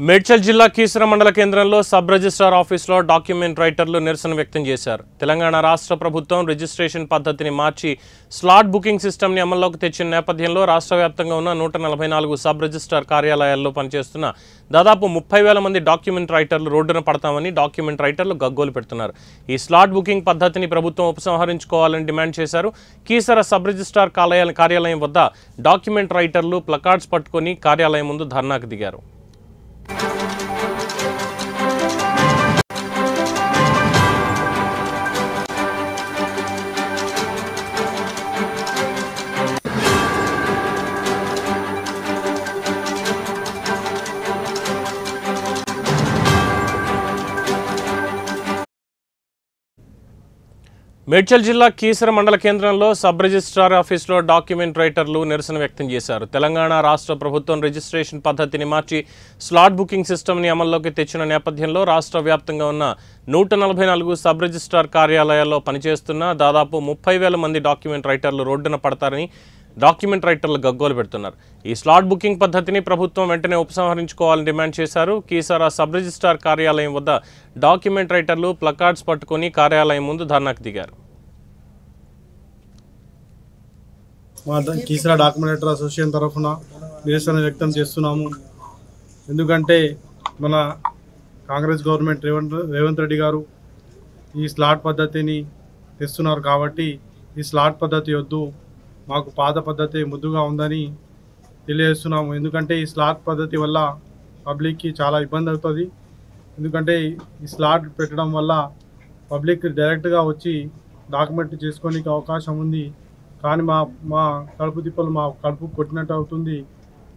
మేడ్చల్ జిల్లా కీసర మండల కేంద్రంలో సబ్ రిజిస్ట్రార్ ఆఫీసులో డాక్యుమెంట్ రైటర్లు నిరసన వ్యక్తం చేశారు. తెలంగాణ రాష్ట్ర ప్రభుత్వం రిజిస్ట్రేషన్ పద్ధతిని మార్చి స్లాట్ బుకింగ్ సిస్టమ్ని అమల్లోకి తెచ్చిన నేపథ్యంలో రాష్ట్ర వ్యాప్తంగా ఉన్న 144 సబ్ రిజిస్ట్రార్ కార్యాలయాల్లో పనిచేస్తున్న దాదాపు 30,000 మంది డాక్యుమెంట్ రైటర్లు రోడ్డున పడతామని డాక్యుమెంట్ రైటర్లు గగ్గోలు పెడుతున్నారు. ఈ స్లాట్ బుకింగ్ పద్ధతిని ప్రభుత్వం ఉపసంహరించుకోవాలని డిమాండ్ చేశారు. కీసర సబ్ రిజిస్ట్రార్ కార్యాలయం వద్ద డాక్యుమెంట్ రైటర్లు ప్లకార్డ్స్ పట్టుకొని కార్యాలయం ముందు ధర్నాకు దిగారు. మేడ్చల్ జిల్లా కీసర మండల కేంద్రంలో సబ్ రిజిస్ట్రార్ ఆఫీసులో డాక్యుమెంట్ రైటర్లు నిరసన వ్యక్తం చేశారు. తెలంగాణ రాష్ట్ర ప్రభుత్వం రిజిస్ట్రేషన్ పద్ధతిని మార్చి స్లాట్ బుకింగ్ సిస్టమ్ని అమల్లోకి తెచ్చిన నేపథ్యంలో రాష్ట్ర వ్యాప్తంగా ఉన్న 144 సబ్ రిజిస్ట్రార్ కార్యాలయాల్లో పనిచేస్తున్న దాదాపు 30,000 మంది డాక్యుమెంట్ రైటర్లు రోడ్డున పడతారని డాక్యుమెంట్ రైటర్లు గగ్గోలు పెడుతున్నారు. ఈ స్లాట్ బుకింగ్ పద్ధతిని ప్రభుత్వం వెంటనే ఉపసంహరించుకోవాలని డిమాండ్ చేశారు. కీసర సబ్ రిజిస్ట్రార్ కార్యాలయం వద్ద డాక్యుమెంట్ రైటర్లు ప్లకార్డ్స్ పట్టుకొని కార్యాలయం ముందు ధర్నాకు దిగారు. మా కీసర డాక్యుమెంట్ రైటర్ అసోసియేషన్ తరఫున నిరసన వ్యక్తం చేస్తున్నాము. ఎందుకంటే మన కాంగ్రెస్ గవర్నమెంట్ రేవంత్ రెడ్డి గారు ఈ స్లాట్ పద్ధతిని తెస్తున్నారు కాబట్టి ఈ స్లాట్ పద్ధతి వద్దు, మాకు పాత పద్ధతి ముద్దుగా ఉందని తెలియజేస్తున్నాము. ఎందుకంటే ఈ స్లాట్ పద్ధతి వల్ల పబ్లిక్కి చాలా ఇబ్బంది అవుతుంది. ఎందుకంటే ఈ స్లాట్ పెట్టడం వల్ల పబ్లిక్ డైరెక్ట్గా వచ్చి డాక్యుమెంట్ చేసుకోనికి అవకాశం ఉంది. కానీ మా కడుపు తిప్పలు మా కడుపు కొట్టినట్టు అవుతుంది.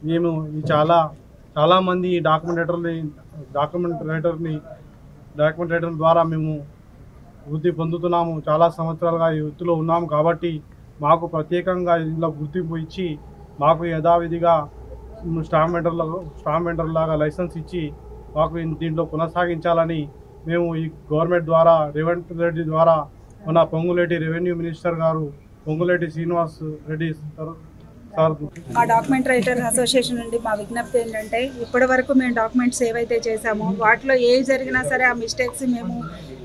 మేము చాలామంది డాక్యుమెంట్ రైటర్ ద్వారా మేము వృత్తి పొందుతున్నాము. చాలా సంవత్సరాలుగా ఈ వృత్తిలో ఉన్నాము కాబట్టి మాకు ప్రత్యేకంగా ఇందులో గుర్తింపు ఇచ్చి మాకు యథావిధిగా స్టాంప్ వెండర్ లాగా లైసెన్స్ ఇచ్చి మాకు దీంట్లో కొనసాగించాలని మేము ఈ గవర్నమెంట్ ద్వారా రేవంత్ రెడ్డి ద్వారా మన పొంగులేటి రెవెన్యూ మినిస్టర్ గారు పొంగులేటి శ్రీనివాస్ రెడ్డి సార్ మా డాక్యుమెంట్ రైటర్ అసోసియేషన్ నుండి మా విజ్ఞప్తి ఏంటంటే ఇప్పటి వరకు మేము డాక్యుమెంట్స్ ఏవైతే చేసామో వాటిలో ఏ జరిగినా సరే ఆ మిస్టేక్స్ మేము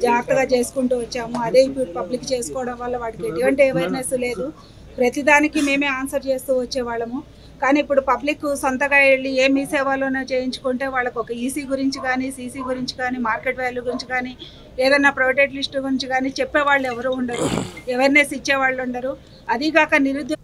జాగ్రత్తగా చేసుకుంటూ వచ్చాము. అదే ఇప్పుడు పబ్లిక్ చేసుకోవడం వల్ల వాటికి ఎటువంటి అవేర్నెస్ లేదు. ప్రతిదానికి మేమే ఆన్సర్ చేస్తూ వచ్చేవాళ్ళము. కానీ ఇప్పుడు పబ్లిక్ సొంతగా వెళ్ళి ఏ మీ సేవలోనే చేయించుకుంటే వాళ్ళకు ఒక ఈసీ గురించి కానీ సీసీ గురించి కానీ మార్కెట్ వాల్యూ గురించి కానీ ఏదైనా ప్రైవేట్ లిస్ట్ గురించి కానీ చెప్పేవాళ్ళు ఎవరు ఉండరు, అవేర్నెస్ ఇచ్చేవాళ్ళు ఉండరు. అదీగాక నిరుద్యోగ